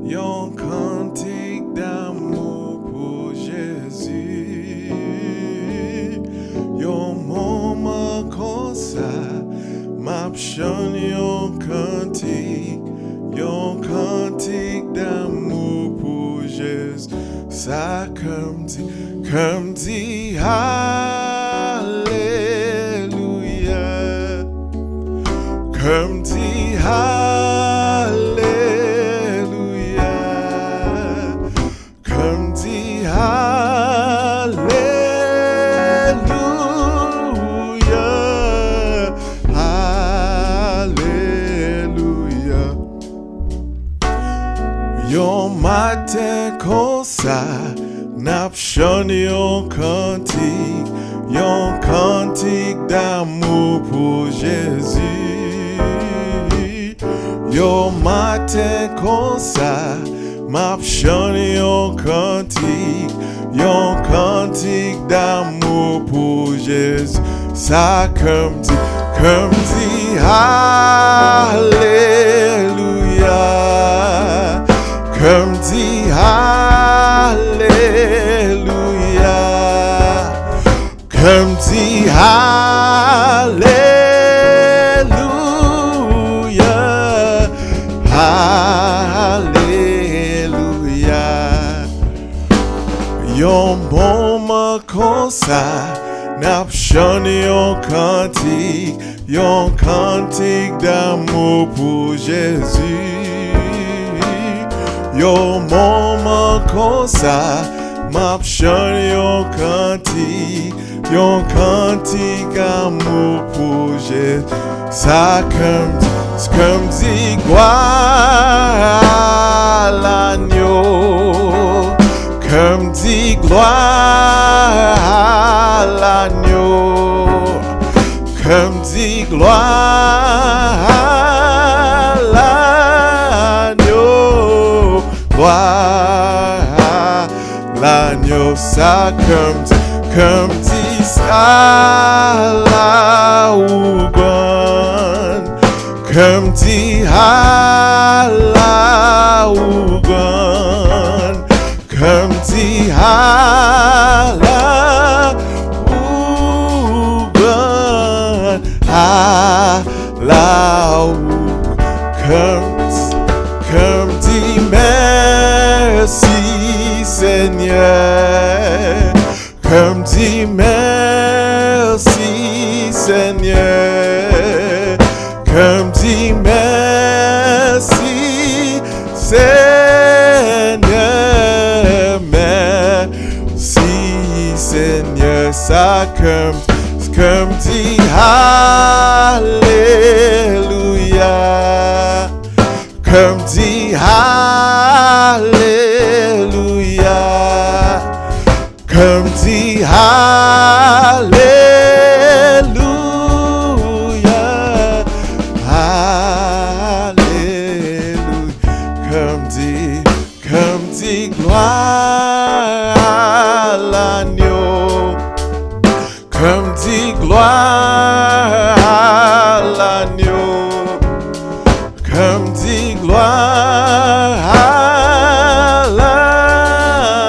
yon cantique d'amour pour Jésus. Yon moment comme ça, m'a chanté yon cantique d'amour pour Jésus. Ça comme dit, Alléluia, comme dit, Alléluia, comme dit, Alléluia, Alléluia. Yon matin comme ça, n'a chanté yon cantique d'amour pour Jésus. Yon matin comme ça, m'a chanté yon cantique d'amour pour Jésus. Ça comme dit, Alléluia, comme dit, Alléluia, comme dit, Alléluia, Alléluia. Yon moment comme ça, n'a chanté yon cantique d'amour pour Jésus. Yon moment comme ça, m'a chanté yon cantique d'amour pour Jésus. Ça comme dit, gloire à l'agneau, comme dit, gloire à l'agneau, comme dit, gloire à l'agneau, gloire à l'agneau. Ça comme dit, ça la ougon, comme dit, à la ougon, comme dit, à la ougon, à la ougon, comme dit, merci Seigneur, comme dit, merci Seigneur, comme dit, merci Seigneur, merci Seigneur. Ça comme dit, Alléluia, comme dit, Alléluia, comme dit, Alléluia, Alléluia, comme dit, gloire à l'agneau, comme dit, gloire à l'agneau, comme dit, gloire à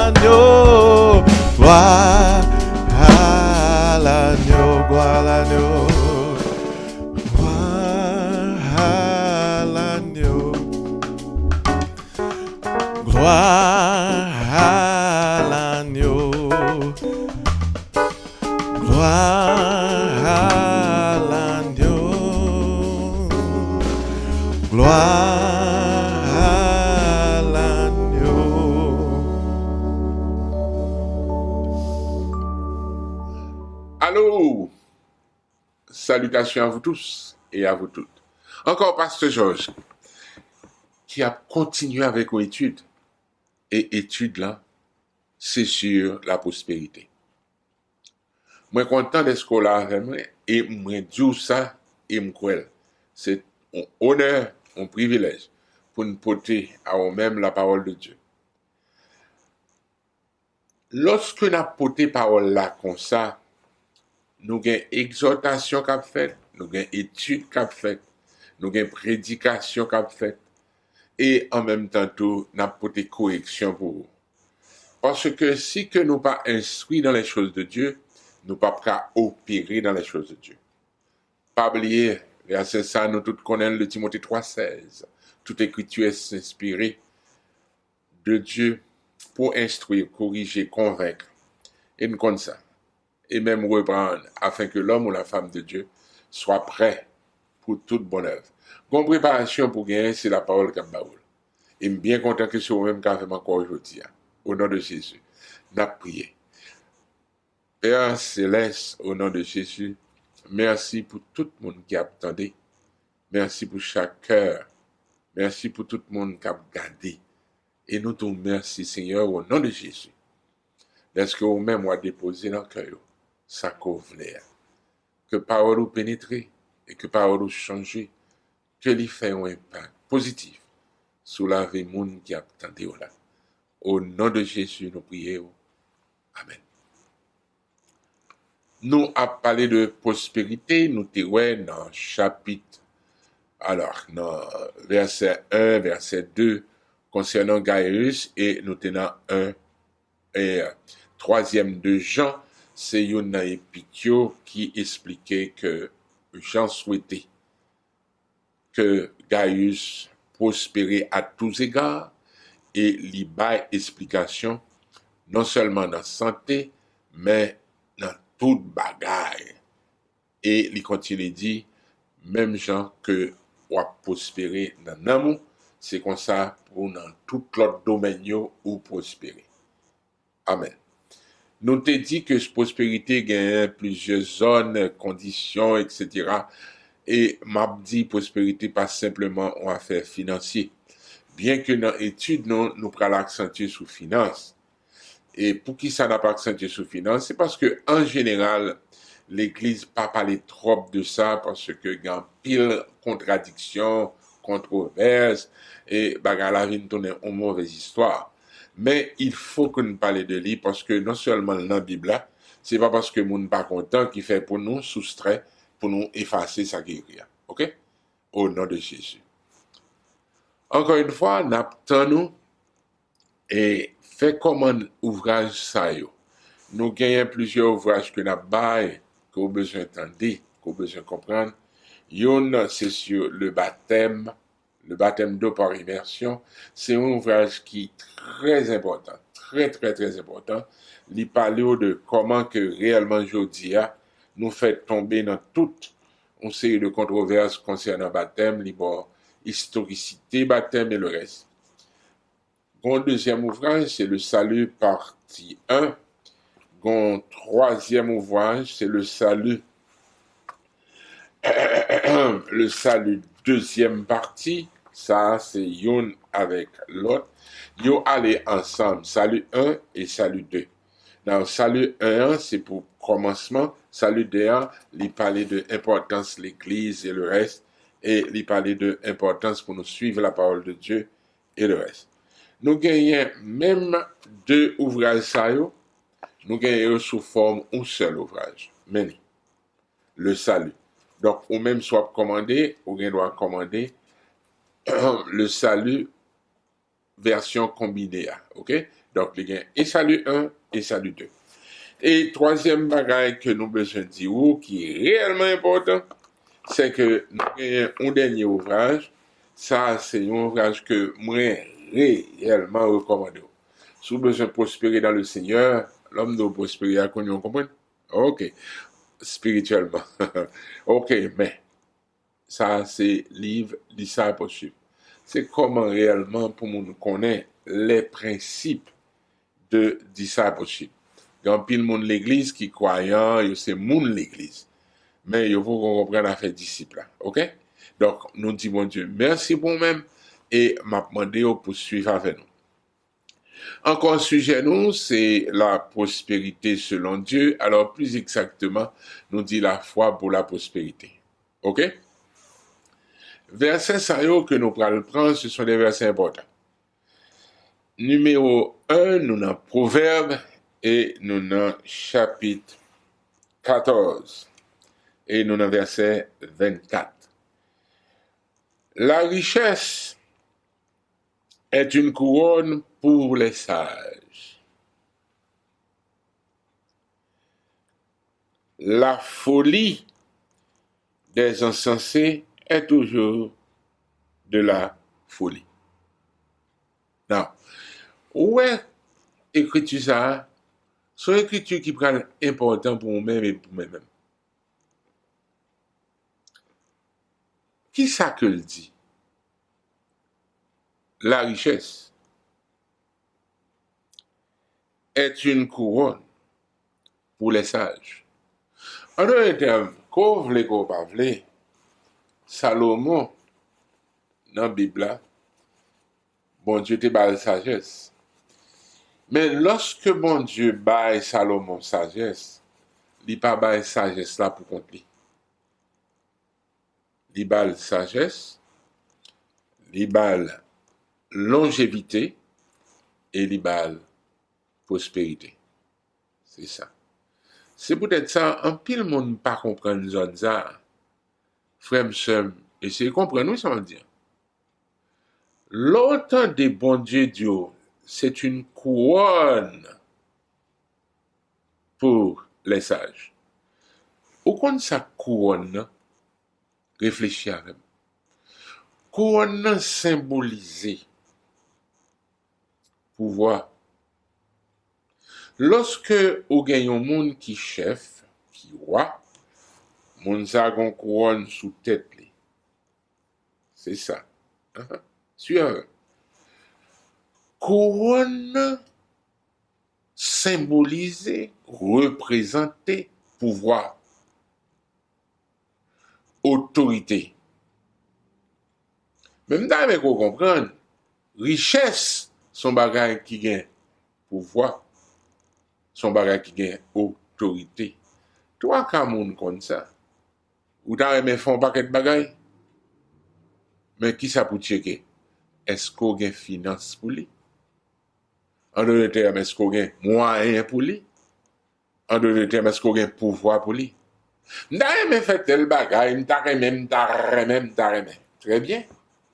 l'agneau, gloire à l'agneau, gloire à l'agneau, gloire à l'agneau, gloire à l'agneau, gloire à l'agneau, gloire à l'agneau. Allô, salutations à vous tous et à vous toutes. Encore Pasteur Georges, qui a continué avec vos études. Et études là, c'est sur la prospérité. Moi content d'être là avec moi et moi dire ça et me croire. C'est un honneur, un privilège pour nous porter à nous-mêmes la parole de Dieu. Lorsque nous portons la parole là comme ça, nous avons exhortation qu'a fait, nous avons étude qu'a fait, nous avons prédication qu'a fait. et en même temps tout, n'a porté correction pour vous. Parce que si que nous pas instruits dans les choses de Dieu, nous pas prêts opérer dans les choses de Dieu. Pas oublier, verset ça, nous tous connaissons le Timothée 3,16. Toute écriture est inspirée de Dieu pour instruire, corriger, convaincre. Et nous connaissons ça. Et même reprendre, afin que l'homme ou la femme de Dieu soit prêt pour toute bonne œuvre. Une préparation pour gagner, c'est la parole qu'a baoul. Et je suis bien content que c'est vous-même qui avez fait encore aujourd'hui. Au nom de Jésus, nous prions. Père Céleste, au nom de Jésus, merci pour tout le monde qui a attendu. Merci pour chaque cœur. Merci pour tout le monde qui a gardé. Et nous te remercions, Seigneur, au nom de Jésus. Est-ce que vous-même vous déposé dans le cœur ça qu'on voulait. Que parole vous pénètre et que parole vous change, que l'y fait un impact positif sur la vie des gens qui attendent là. Au nom de Jésus, nous prions. Amen. Nous avons parlé de prospérité, nous sommes dans le chapitre, alors, dans verset 1, verset 2, concernant Gaius, et nous sommes dans 1 et 3e de Jean, c'est une épitio qui expliquait que Jean souhaitait que Gaius prospérait à tous égards et lui baille explication non seulement dans la santé, mais dans toute bagaille. Et il continue de dire, même Jean que ou prospérer dans l'amour, c'est comme ça pour dans tout l'autre domaine ou prospérer. Amen. Nous te dit que cette prospérité gagne plusieurs zones, conditions, etc. Et m'a dit prospérité pas simplement en affaires financières. Bien que dans l'étude, nous prenons l'accent sur finance. Et pour qui ça n'a pas accentué sur finance, c'est parce que en général, l'Église pas parlé trop de ça parce que il y a pile contradiction, controverse et bagarre la vie tourne en mauvaise histoire. Mais il faut que nous parlions de lui parce que non seulement dans la Bible là, c'est pas parce que nous pas content qui fait pour nous soustraire, pour nous effacer ça qui est. OK? Au nom de Jésus. Encore une fois, n'attendons et fait comme un ouvrage ça yo. Nous gagnons plusieurs ouvrages que nous avons, que vous besoin d'entendre, que vous besoin de comprendre. Yon, c'est sur le baptême d'eau par immersion. C'est un ouvrage qui est très important, très, très, très important. Il parle de comment que réellement Jodia nous fait tomber dans toute une série de controverses concernant le baptême, historicité, baptême et le reste. Mon deuxième ouvrage, c'est le salut partie 1. Mon troisième ouvrage, c'est le salut deuxième partie. Ça, c'est yon avec l'autre. Yo allez ensemble, salut 1 et salut 2. Dans salut 1, c'est pour commencement. Salut 2, il parlait de l'importance de l'Église et le reste. Et il parlait de l'importance pour nous suivre la parole de Dieu et le reste. Nous gagnons même deux ouvrages ça yo. Nous gagnons sous forme un seul ouvrage. Meni. Le salut. Donc, ou même soit commandé, ou bien doit commander le salut version combinée. OK? Donc, il y a et salut 1 et salut 2. Et troisième bagage que nous besoin de dire, qui est réellement important, c'est que nous avons un dernier ouvrage. Ça, c'est un ouvrage que moi, réellement recommandé. Si vous besoin de prospérer dans le Seigneur, l'homme doit prospérer à qu'on comprenne. OK. Spirituellement. OK, mais ça, c'est livre discipleship. C'est comment réellement pour nous connaître les principes de discipleship. Il y a pile monde l'église qui croyant, c'est monde l'église. Mais il faut qu'on comprenne à faire disciple. OK? Donc, nous disons, bon Dieu, merci pour nous-mêmes et m'a demandé au poursuivre avec nous. Encore un sujet, nous, c'est la prospérité selon Dieu. Alors, plus exactement, nous dit la foi pour la prospérité. OK? Versets que nous prenons, ce sont des versets importants. Numéro 1, nous avons Proverbe et nous avons chapitre 14 et nous avons verset 24. La richesse est une couronne pour les sages. La folie des insensés est toujours de la folie. Non. Où est l'écriture ça? C'est une écriture qui prend important pour moi-même et pour moi-même. Qui ça que le dit? La richesse est une couronne pour les sages. En d'autres termes, qu'on vle qu'on pas vle, Salomon, dans la Bible, bon Dieu te baille sagesse. Mais lorsque bon Dieu baille Salomon sagesse, il pas baille sagesse là pour compte li. Il baille sagesse, il baille longévité et il baille prospérité. C'est ça. C'est peut-être ça, un pile monde pas comprendre zone ça. Frère m'sem, essayez de comprendre, oui, ça veut dire. L'autant des bons Dieu, c'est une couronne pour les sages. Au compte sa couronne, réfléchis avec. Couronne symbolisée pouvoir. Lorsque vous gagnez un monde qui chef, qui roi, moun sa gon couronne sous tête li. C'est ça. Suivant. Couronne symbolisée, représentée, pouvoir, autorité. Même dans avec vous comprendre, richesse, son bagage qui gagne pouvoir, son bagage qui gagne autorité. Toi, quand moun comme ça, ou t'as aimé font paquet de bagaille, mais qui ça pour checker? Est-ce qu'on gagne finance pour lui? En d'autres termes, est-ce qu'on gagne moyen pour lui? En d'autres termes, est-ce qu'on gagne pouvoir pour lui? M'ta aimé fait tel bagaille, m'ta remé. Très bien.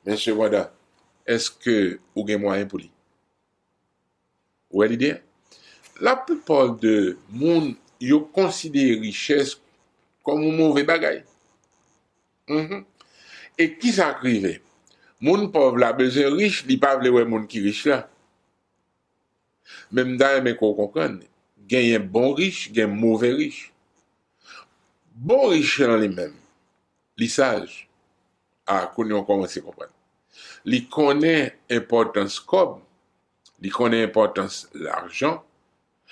Mais cependant, est-ce que vous gagne moyen pour lui? Où est l'idée? La plupart de monde, yo considère richesse comme un mauvais bagaille. Et qui s'arrive? Moun pauvre la besoin riche, li pa vle wè moun qui riche là. Même dans mais qu'on comprenne, gagne bon riche, gagne mauvais riche. Bon riche dans lui-même, li sage. Ah, qu'on on commence à comprendre. Li connaît importance cob, li connaît importance l'argent,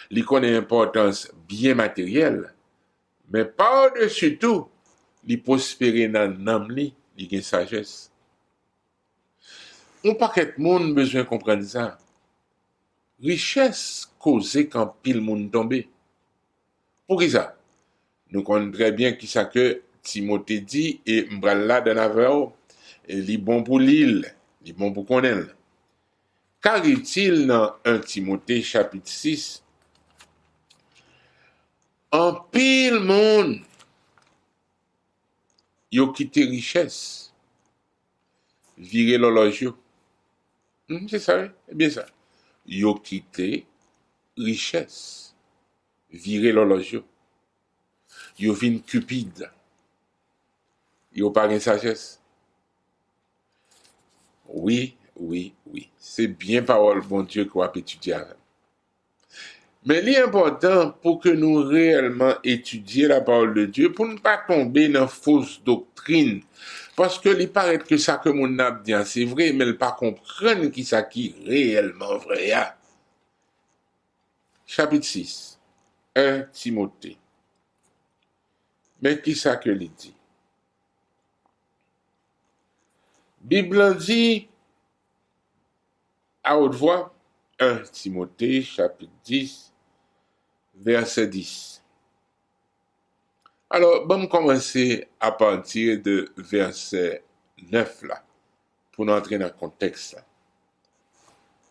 li connaît importance bien matériel, mais par-dessus tout, li prospérer dans l'âme li gagne sagesse. On paquet de monde besoin comprendre ça. Richesse causée quand pile monde tombé. Pour qui ça? Nous connaissons très bien qui ça que Timothée dit et m'bral là dans la veille, li bon pour l'île, li bon pour connaître. Qu'arrive-t-il dans 1 Timothée chapitre 6? En pile monde yo quitté richesse, viré l'horloge. C'est ça, c'est bien ça. Yo quitté richesse, viré l'horloge. Yo vin cupide. Yo pas de sagesse. Oui. C'est bien parole, bon Dieu, qu'on va étudier avec. Mais l'important pour que nous réellement étudions la parole de Dieu, pour ne pas tomber dans fausse doctrine. Parce que il paraît que ça que mon a dit, c'est vrai, mais il pas comprendre qui ça qui réellement vrai. Chapitre 6, 1 Timothée. Mais qui ça que il dit? Bible dit à haute voix, 1 Timothée, chapitre 10, verset 10. Alors, bon, commencer à partir de verset 9 là, pour entrer dans le contexte là.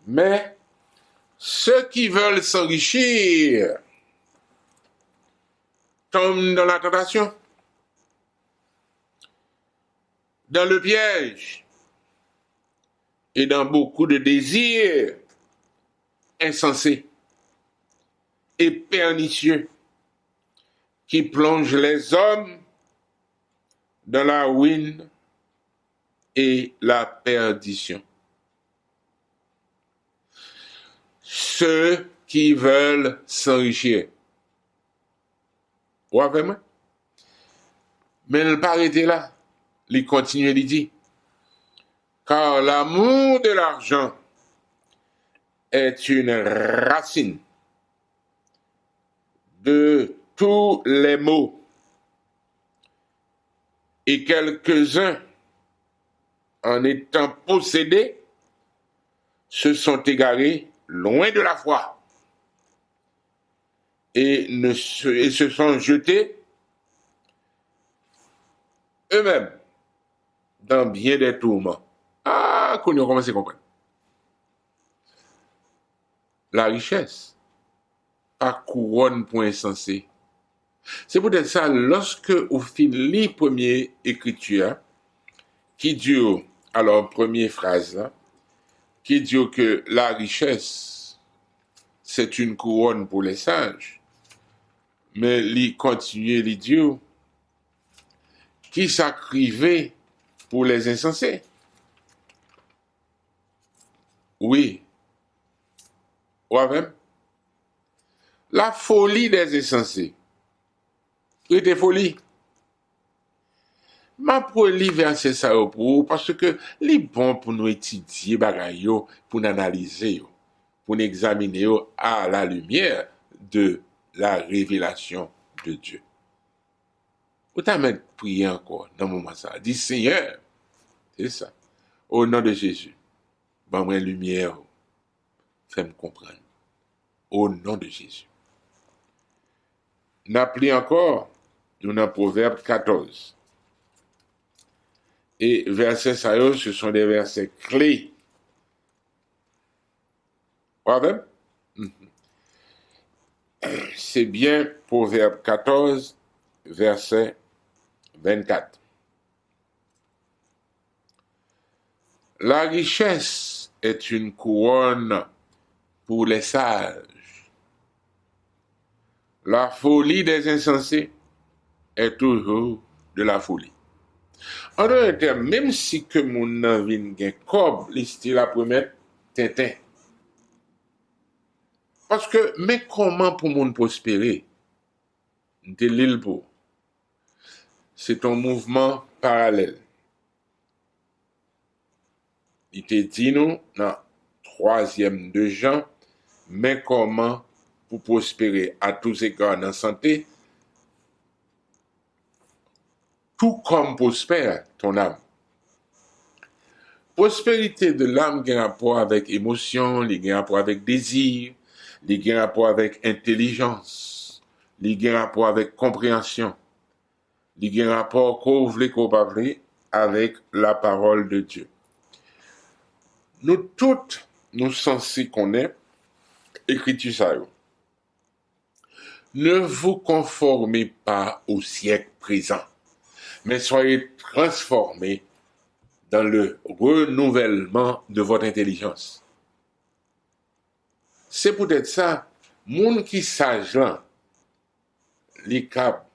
Mais, ceux qui veulent s'enrichir tombent dans la tentation, dans le piège et dans beaucoup de désirs insensés et pernicieux qui plongent les hommes dans la ruine et la perdition. Ceux qui veulent s'enrichir. Ou avec moi? Mais il n'a pas arrêté là. Il continue et il dit, car l'amour de l'argent est une racine de tous les maux. Et quelques-uns, en étant possédés, se sont égarés loin de la foi et se sont jetés eux-mêmes dans bien des tourments. Ah, qu'on a commencé à comprendre. La richesse, pas couronne pour insensé. C'est peut-être ça, lorsque vous finissez la première écriture, qui dit, alors, première phrase, là, qui dit que la richesse, c'est une couronne pour les sages, mais il continue, il dit, qui s'acrivait pour les insensés. Oui. Ouais, même. La folie des insensés. C'était folie. Ma pour lire verset ça pour parce que les bon pour nous étudier bagay yo, pour nous analyser yo, pour nous examiner yo à la lumière de la révélation de Dieu. Autant mettre prier encore dans le moment ça. Dis Seigneur, c'est ça. Au nom de Jésus, ban moi lumière, fais-moi comprendre. Au nom de Jésus. N'appelez encore, nous dans Proverbe 14. Et versets ça, ce sont des versets clés. Proverbe? C'est bien Proverbe 14, verset 24. La richesse est une couronne pour les sages. La folie des insensés est toujours de la folie. En d'autres termes, même si que mon nan vin gen kob, li sti la promet Tintin. Parce que, mais comment pour mon prospérer? De l'île pour. C'est un mouvement parallèle. Il te dit nous, dans 3e de Jean, mais comment pour prospérer à tous égards dans la santé, tout comme prospère ton âme. Prospérité de l'âme a un rapport avec émotion, il a un rapport avec désir, il a un rapport avec intelligence, il a un rapport avec compréhension, il a un rapport qu'on voulait qu'on pas avec la parole de Dieu. Nous toutes, nous censés connaître écriture ça. Ne vous conformez pas au siècle présent, mais soyez transformés dans le renouvellement de votre intelligence. C'est peut-être ça, moun qui sage là, li kap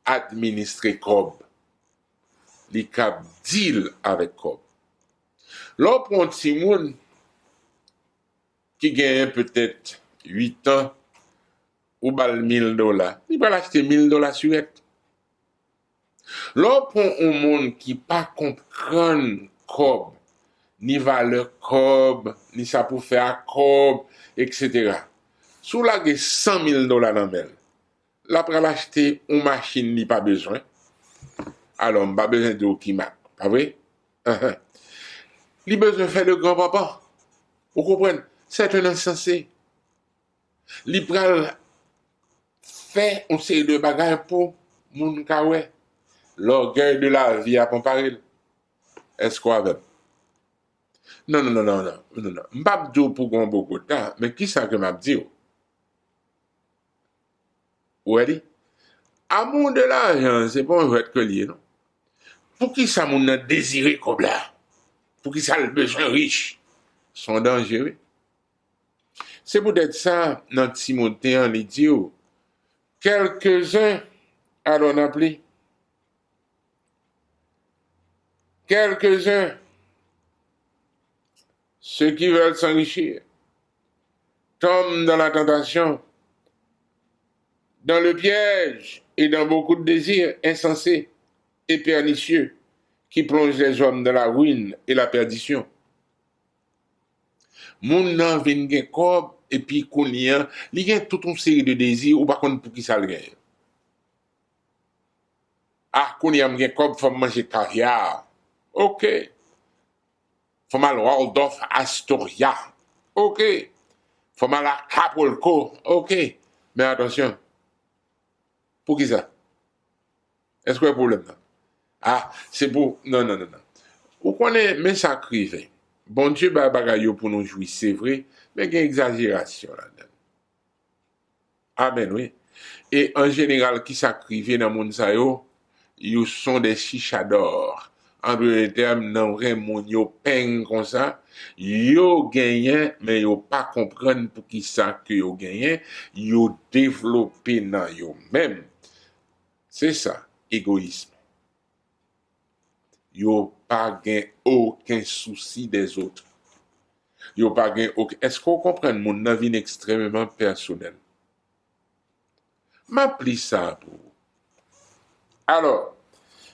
administrer kob, li kap deal avec kob. L'on prend ti moun qui gagne peut-être 8 ans ou bal $1,000, il va l'acheter $1,000 sur elle. L'on prend un monde qui pas comprendre cob, ni valeur cob, ni ça pour faire cob, etc. Sous la ge $100,000 dans mel, la pral acheter une machine ni pas besoin. Alors, m'pa besoin de qui m'a, pas vrai? Li besoin faire le grand-papa. Vous comprenez? C'est un insensé. Li pral fait on série de bagages pour moun kawe. L'orgueil de la vie à comparer. Est-ce qu'on avait? Non. M'pa dit pour gon beaucoup de temps, mais qui ça que m'a dit? Ou elle dit? Amour de l'argent, c'est pas un vrai que lié, non? Pour qui ça moun a désiré comme là? pour qui ça le besoin riche, sont dangereux. C'est peut-être ça, dans Timothée, on dit, quelques-uns, alors on appelé, quelques-uns, ceux qui veulent s'enrichir, tombent dans la tentation, dans le piège et dans beaucoup de désirs insensés et pernicieux qui plongent les hommes dans la ruine et la perdition. Moun nan vin gen kob et puis kounien, li gen toute une série de désirs ou par contre pour qui ça le gen. Ah, kounien gen kob faut manger caviar. OK. Faut mal Waldorf Astoria. OK. Faut mal Acapulco. OK. Mais attention. Pour qui ça? Est-ce qu'il y a un problème là? Ah, c'est pour... Non. Ou connaît, mais ça crive. Bon Dieu, bagay yo pour nous jouir, c'est vrai, mais il y a une exagération là-dedans. Amen, oui. Et en général, qui s'acrive dans le monde, ils sont des chichadors. En d'autres termes, dans le monde, ils peignent comme ça, ils gagnent, mais ils pas comprennent pour qui ça que ils gagnent, ils développent dans eux-mêmes. C'est ça, égoïsme. Yo pas gain aucun souci des autres. Yo pas gain aucun... Est-ce qu'on comprend mon avis extrêmement personnel? M'appli ça pour vous. Alors,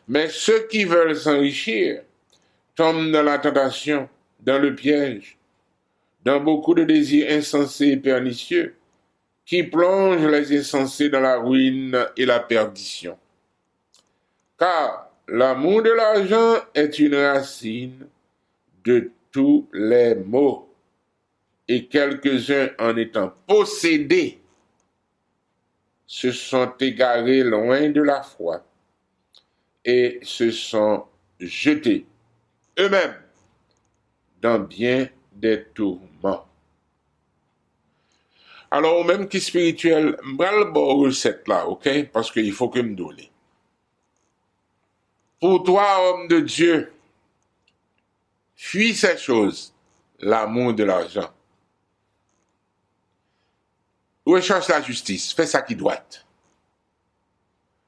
mais ceux qui veulent s'enrichir tombent dans la tentation, dans le piège, dans beaucoup de désirs insensés et pernicieux qui plongent les insensés dans la ruine et la perdition. Car l'amour de l'argent est une racine de tous les maux, et quelques-uns en étant possédés se sont égarés loin de la foi et se sont jetés eux-mêmes dans bien des tourments. Alors, au même qui spirituel, m'bral bo recette là, ok? Parce qu'il faut que me donne. Pour toi, homme de Dieu, fuis ces choses, l'amour de l'argent. Recherche la justice, fais ça qui doit.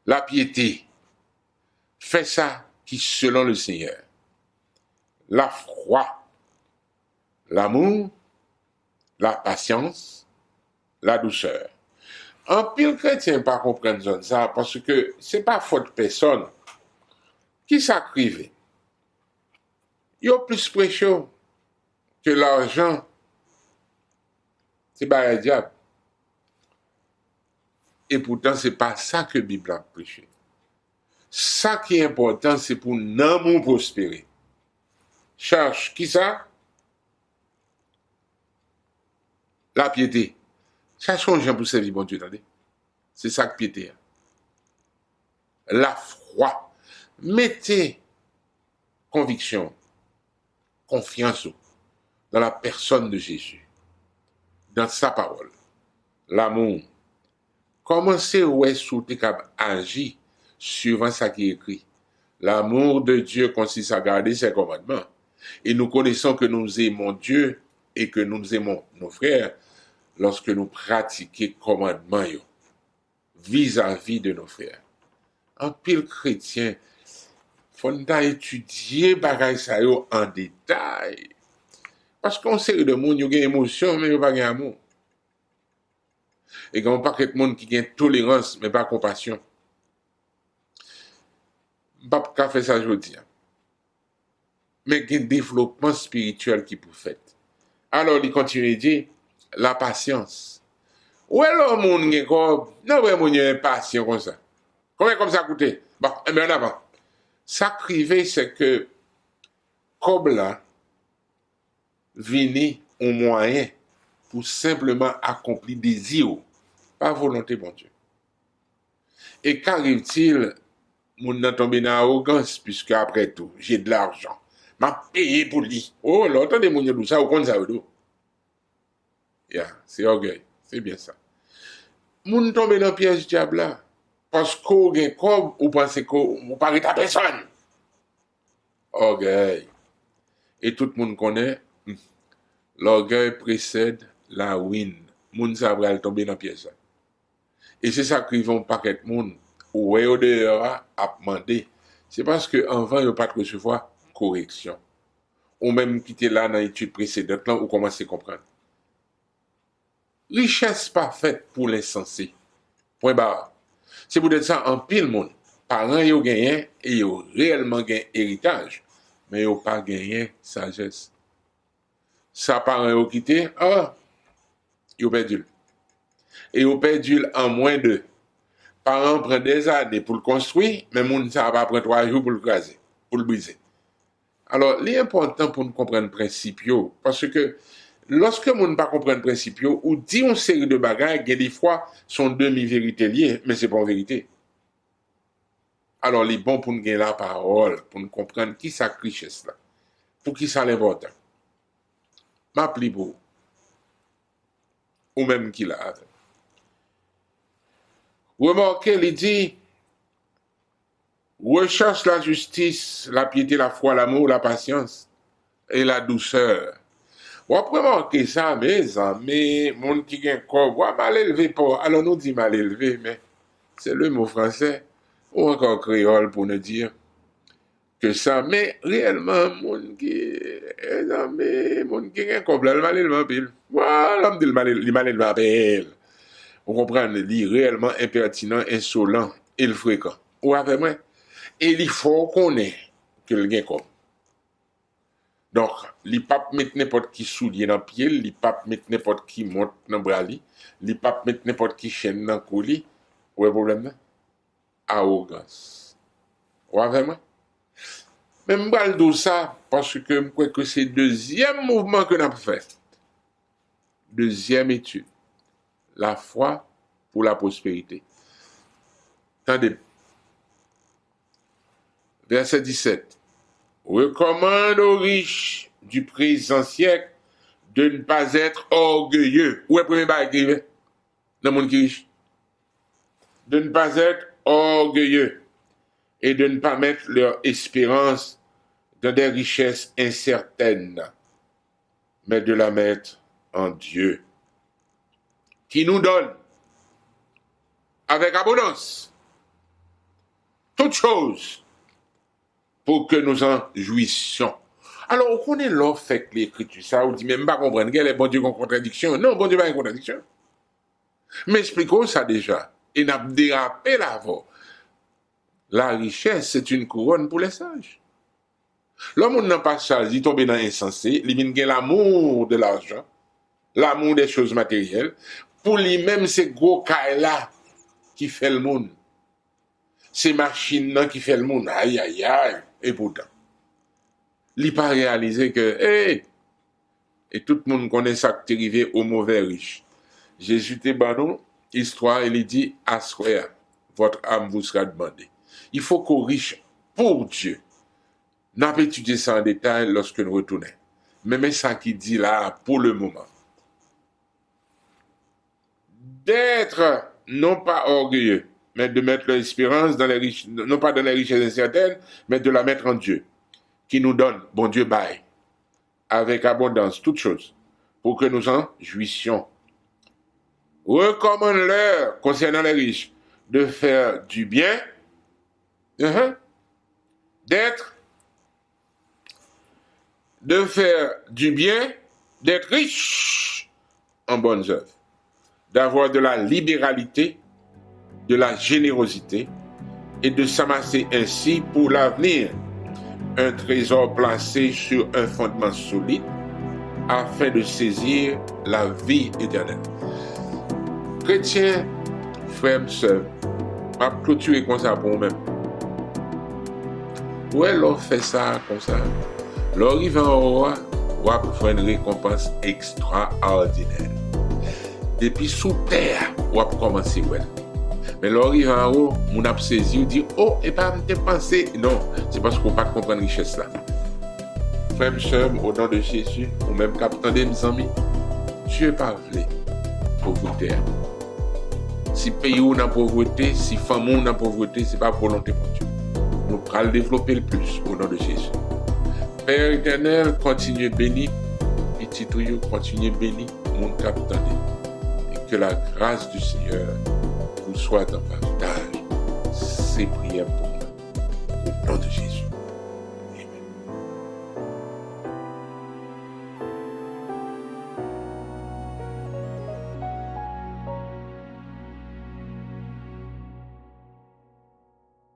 La piété, fais ça qui selon le Seigneur. La foi, l'amour, la patience, la douceur. Un pile chrétien pas comprendre ça parce que c'est pas faute personne. Qui s'acrive? Il y a plus précieux que l'argent. C'est pas le diable. Et pourtant, c'est pas ça que la Bible a prêché. Ça qui est important, c'est pour nous prospérer. Cherche qui ça? La piété. Cherche un gens pour servir bon Dieu, attendez. C'est ça que piété. La foi. Mettez conviction, confiance dans la personne de Jésus, dans sa parole, l'amour. Commencez où est-ce que tu as agi suivant ce qui est écrit. L'amour de Dieu consiste à garder ses commandements. Et nous connaissons que nous aimons Dieu et que nous aimons nos frères lorsque nous pratiquons les commandements vis-à-vis de nos frères. Un pile chrétien, faut étudier bagay sa yo en détail. Parce qu'on sait de monde yo gen émotion mais yo pas gen amour. Et qu'on pas quelque monde qui gen tolérance mais pas compassion. Pas ka faire ça jodi. Mais gen développement spirituel qui pour fait. Alors il continue de dire la patience. Où est le monde gen comme non ouais moun yon patient comme ça. Combien comme ça coûter? Bon, mais en avant. Ça privé, c'est que, comme là, vini un moyen pour simplement accomplir des désirs, pas volonté, bon Dieu. Et qu'arrive-t-il, moun nan tombe dans arrogance, puisque après tout, j'ai de l'argent. M'a payé pour lui. Oh, là, entendez moun yon ça, ou kon ça ou do. C'est orgueil, c'est bien ça. Moun tombe dans piège diable là. Parce qu'on gen comme ou pensez qu'on parle à personne. Orgueil. Et tout le monde connaît, l'orgueil précède la ruine. Moun sa va tomber dans pièce. Et c'est ça qu'ils vont pas qu'être moun ou au dehors à demander. C'est parce que avant ils pas recevoir correction. Ou même quitter là dans l'étude précédente là ou commencer à comprendre. Richesse parfaite pour l'insensé. Point barre. C'est peut-être ça en pile monde. Parents yo gagné et yo réellement gagné héritage, mais yo pas gagné sagesse. Ça parents yo quitté, yo perdu. Et yo perdu en moins de. Parents prennent des années pour le construire, mais moun ça va prendre 3 jours pour le craser, pour le briser. Alors, l'important pour nous comprendre le principe, parce que lorsque nous ne pas comprendre le principe, ou dit une série de bagages, des fois, sont demi-vérités liées, mais c'est pas une vérité. Alors, il est bon pour nous gagner la parole, pour nous comprendre qui sa richesse là, pour qui ça l'important. M'appli pour ou même qui l'a. Remarquez, il dit, recherche la justice, la piété, la foi, l'amour, la patience et la douceur. Ou après remarquer ça, mes amis, mon qui gagne corps, mal élevé pas. Alors nous dit mal élevé, mais c'est le mot français ou encore créole pour nous dire que ça, mais réellement, mon qui gagne corps, le mal élevé pile. Voilà, l'homme dit le mal élevé pile. Vous comprenez, il est réellement impertinent, insolent et le fréquent. Ou avec moi? Et il faut qu'on ait que le gain comme. Donc, il ne peut pas mettre n'importe qui soulier dans le pied, il ne peut pas mettre n'importe qui monte dans le bras, il ne peut pas mettre n'importe qui chaîne dans le cou. Où est le problème? Arrogance. Ou avec moi? Mais je vais dire ça parce que je crois que c'est le deuxième mouvement que nous avons fait. Deuxième étude. La foi pour la prospérité. Attendez. Verset 17. Recommande aux riches du présent siècle de ne pas être orgueilleux. Où est le premier bail qui est dans le monde qui est riche? De ne pas être orgueilleux et de ne pas mettre leur espérance dans des richesses incertaines, mais de la mettre en Dieu, qui nous donne avec abondance toutes choses pour que nous en jouissions. Alors, on connaît l'offre fait que l'écriture, ça, on dit même pas comprendre quel est bon Dieu en contradiction. Non, bon Dieu pas en contradiction. Mais expliquons ça déjà. Et n'a dérapé l'avant. La richesse, c'est une couronne pour les sages. L'homme n'a pas charge, il tombe dans l'insensé, il vient gagner l'amour de l'argent, l'amour des choses matérielles. Pour lui-même, c'est gros caille-là qui fait le monde. C'est machine-là qui fait le monde. Aïe, aïe, aïe. Et pourtant, il n'a pas réalisé que, et tout le monde connaît ça qui est arrivé au mauvais riche. Jésus te banon, histoire, il dit, assoir, votre âme vous sera demandée. Il faut qu'au riche, pour Dieu, n'a pas étudié ça en détail lorsque nous retournons. Mais ça qui dit là, pour le moment. D'être non pas orgueilleux, mais de mettre l'espérance dans les richesses, non pas dans les richesses incertaines, mais de la mettre en Dieu, qui nous donne, bon Dieu bail, avec abondance, toutes choses, pour que nous en jouissions. Recommande-leur, concernant les riches, de faire du bien, d'être riche en bonnes œuvres, d'avoir de la libéralité, de la générosité et de s'amasser ainsi pour l'avenir un trésor placé sur un fondement solide afin de saisir la vie éternelle. Chrétiens, frères, sœurs, m'a clôturé comme ça pour moi-même. Ouais, l'on fait ça comme ça. L'on arrive en haut, on va faire une récompense extraordinaire. Depuis sous terre, on va commencer. Ouais. Mais l'on arrive en haut, on a saisi, on dit, oh, et pas me penser. Non, c'est parce qu'on ne peut pas comprendre la richesse là. Frères, sœurs, au nom de Jésus, ou même capitaine des amis, Dieu n'a pas voulu pauvreté. Si pays ou dans pauvreté, si femme ou dans pauvreté, ce n'est pas volonté pour Dieu. Nous allons développer le plus au nom de Jésus. Père éternel, continuez béni. Petit tuyau, continuez béni. Mon cap tendez. Et que la grâce du Seigneur vous soit en partage. C'est prière pour